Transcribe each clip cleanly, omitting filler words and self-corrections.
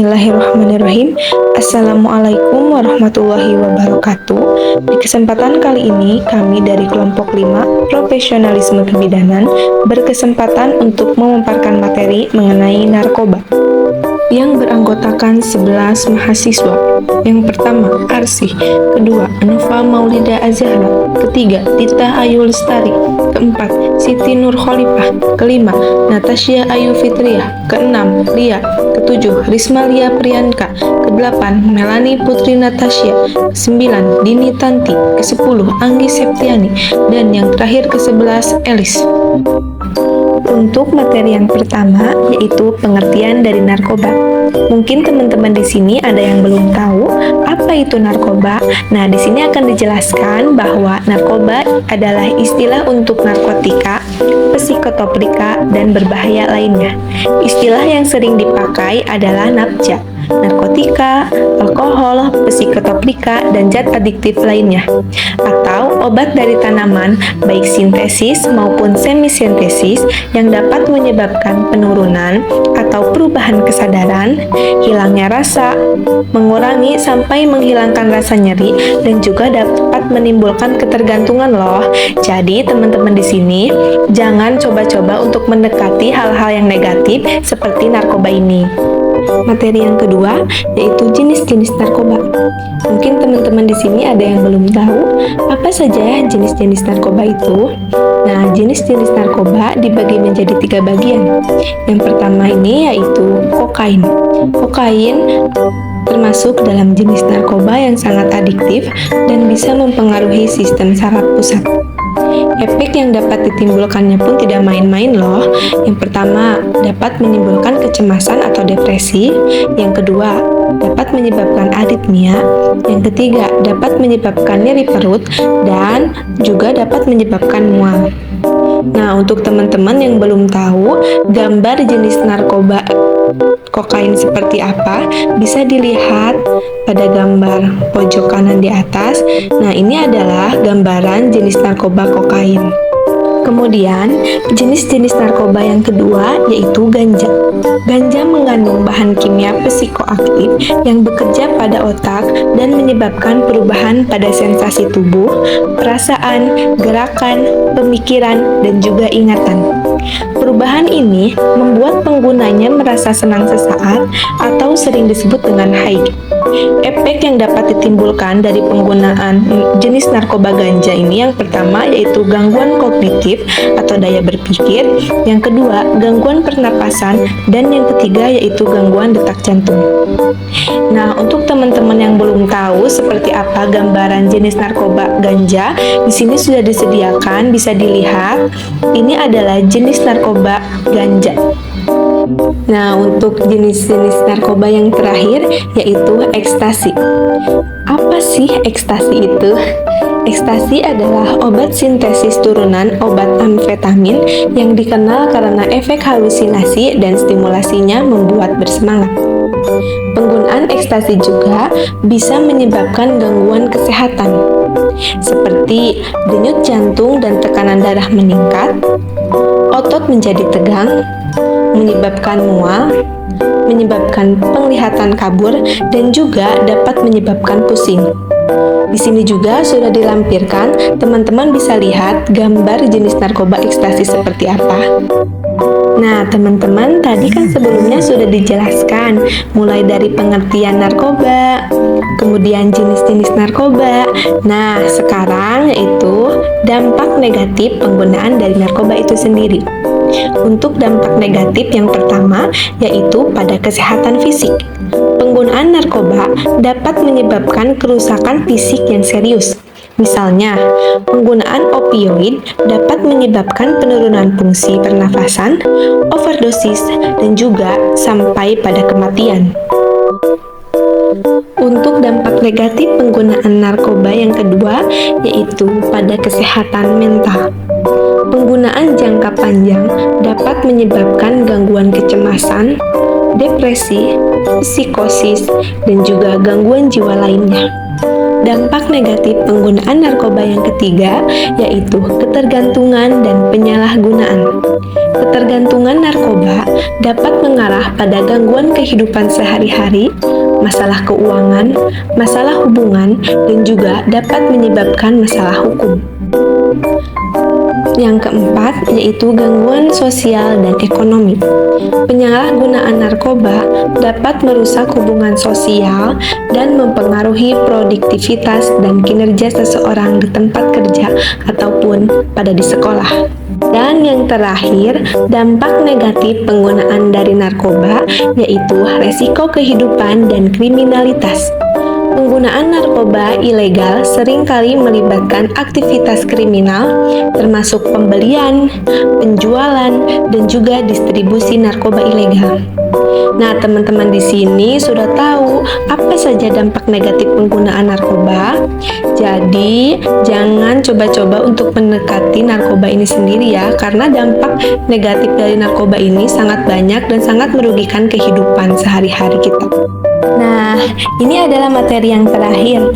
Bismillahirrahmanirrahim. Assalamualaikum warahmatullahi wabarakatuh. Di kesempatan kali ini, kami dari kelompok 5 Profesionalisme Kebidanan berkesempatan untuk memaparkan materi mengenai narkoba yang beranggotakan 11 mahasiswa. Yang pertama, Arsy. Kedua, Nova Maulida Azahra. Ketiga, Tita Ayu Lestari. Keempat, Siti Nur Khalifah. Kelima, Natasha Ayu Fitriah. Keenam, Lia. Ketujuh, Risma Lia Priyanka. Kedelapan, Melani Putri Natasha. Kesembilan, Dini Tanti. Kesepuluh, Anggi Septiani. Dan yang terakhir ke-11, Elis. Untuk materi yang pertama, yaitu pengertian dari narkoba. Mungkin teman-teman di sini ada yang belum tahu apa itu narkoba. Nah, di sini akan dijelaskan bahwa narkoba adalah istilah untuk narkotika, psikotropika, dan berbahaya lainnya. Istilah yang sering dipakai adalah nafza, narkotika, alkohol, psikotropika, dan zat adiktif lainnya, atau obat dari tanaman, baik sintesis maupun semi-sintesis, yang dapat menyebabkan penurunan atau perubahan kesadaran, hilangnya rasa, mengurangi sampai menghilangkan rasa nyeri, dan juga dapat menimbulkan ketergantungan loh. Jadi teman-teman di sini jangan coba-coba untuk mendekati hal-hal yang negatif seperti narkoba ini. Materi yang kedua yaitu jenis-jenis narkoba. Mungkin teman-teman di sini ada yang belum tahu apa saja jenis-jenis narkoba itu. Nah, jenis-jenis narkoba dibagi menjadi 3 bagian. Yang pertama ini yaitu kokain. Kokain termasuk dalam jenis narkoba yang sangat adiktif dan bisa mempengaruhi sistem saraf pusat. Efek yang dapat ditimbulkannya pun tidak main-main loh. Yang pertama, dapat menimbulkan kecemasan atau depresi. Yang kedua, dapat menyebabkan aritmia. Yang ketiga, dapat menyebabkan nyeri perut dan juga dapat menyebabkan mual. Nah, untuk teman-teman yang belum tahu gambar jenis narkoba kokain seperti apa, bisa dilihat pada gambar pojok kanan di atas. Nah, ini adalah gambaran jenis narkoba kokain. Kemudian, jenis-jenis narkoba yang kedua yaitu ganja. Ganja mengandung bahan kimia psikoaktif yang bekerja pada otak dan menyebabkan perubahan pada sensasi tubuh, perasaan, gerakan, pemikiran, dan juga ingatan. Perubahan ini membuat penggunanya merasa senang sesaat atau sering disebut dengan high. Efek yang dapat ditimbulkan dari penggunaan jenis narkoba ganja ini yang pertama yaitu gangguan kognitif atau daya berpikir, yang kedua gangguan pernapasan, dan yang ketiga yaitu gangguan detak jantung. Nah, untuk teman-teman yang belum tahu seperti apa gambaran jenis narkoba ganja, di sini sudah disediakan, bisa dilihat. Ini adalah jenis narkoba ganja. Nah, untuk jenis-jenis narkoba yang terakhir yaitu ekstasi. Apa sih ekstasi itu? Ekstasi adalah obat sintesis turunan obat amfetamin yang dikenal karena efek halusinasi dan stimulasinya membuat bersemangat. Penggunaan ekstasi juga bisa menyebabkan gangguan kesehatan seperti denyut jantung dan tekanan darah meningkat, otot menjadi tegang, menyebabkan mual, menyebabkan penglihatan kabur, dan juga dapat menyebabkan pusing. Di sini juga sudah dilampirkan, teman-teman bisa lihat gambar jenis narkoba ekstasi seperti apa. Nah, teman-teman, tadi kan sebelumnya sudah dijelaskan mulai dari pengertian narkoba, kemudian jenis-jenis narkoba. Nah, sekarang yaitu dampak negatif penggunaan dari narkoba itu sendiri. Untuk dampak negatif yang pertama yaitu pada kesehatan fisik. Penggunaan narkoba dapat menyebabkan kerusakan fisik yang serius. Misalnya, penggunaan opioid dapat menyebabkan penurunan fungsi pernafasan, overdosis, dan juga sampai pada kematian. Untuk dampak negatif penggunaan narkoba yang kedua yaitu pada kesehatan mental. Penggunaan jangka panjang dapat menyebabkan gangguan kecemasan, depresi, psikosis, dan juga gangguan jiwa lainnya. Dampak negatif penggunaan narkoba yang ketiga yaitu ketergantungan dan penyalahgunaan. Ketergantungan narkoba dapat mengarah pada gangguan kehidupan sehari-hari, masalah keuangan, masalah hubungan, dan juga dapat menyebabkan masalah hukum. Yang keempat, yaitu gangguan sosial dan ekonomi. Penyalahgunaan narkoba dapat merusak hubungan sosial dan mempengaruhi produktivitas dan kinerja seseorang di tempat kerja ataupun pada di sekolah. Dan yang terakhir, dampak negatif penggunaan dari narkoba yaitu resiko kehidupan dan kriminalitas. Penggunaan narkoba ilegal seringkali melibatkan aktivitas kriminal, termasuk pembelian, penjualan, dan juga distribusi narkoba ilegal. Nah, teman-teman di sini sudah tahu apa saja dampak negatif penggunaan narkoba. Jadi, jangan coba-coba untuk mendekati narkoba ini sendiri ya, karena dampak negatif dari narkoba ini sangat banyak dan sangat merugikan kehidupan sehari-hari kita. Nah, ini adalah materi yang terakhir.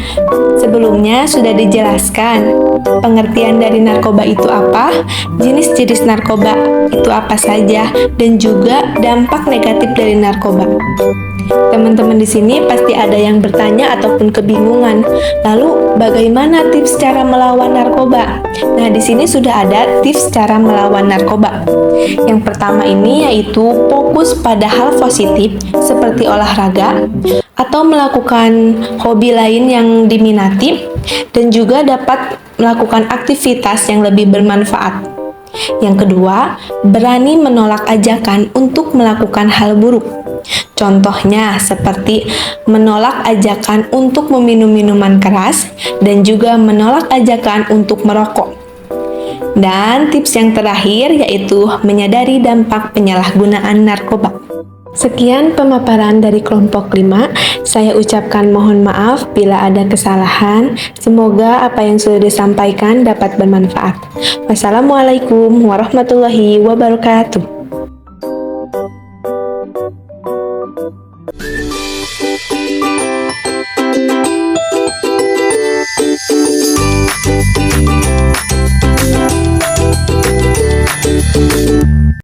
Sebelumnya sudah dijelaskan pengertian dari narkoba itu apa, jenis-jenis narkoba itu apa saja, dan juga dampak negatif dari narkoba. Teman-teman di sini pasti ada yang bertanya ataupun kebingungan. Lalu, bagaimana tips cara melawan narkoba? Nah, di sini sudah ada tips cara melawan narkoba. Yang pertama ini yaitu fokus pada hal positif seperti olahraga atau melakukan hobi lain yang diminati, dan juga dapat melakukan aktivitas yang lebih bermanfaat. Yang kedua, berani menolak ajakan untuk melakukan hal buruk. Contohnya seperti menolak ajakan untuk meminum minuman keras dan juga menolak ajakan untuk merokok. Dan tips yang terakhir yaitu menyadari dampak penyalahgunaan narkoba. Sekian pemaparan dari kelompok 5. Saya ucapkan mohon maaf bila ada kesalahan. Semoga apa yang sudah disampaikan dapat bermanfaat. Wassalamualaikum warahmatullahi wabarakatuh.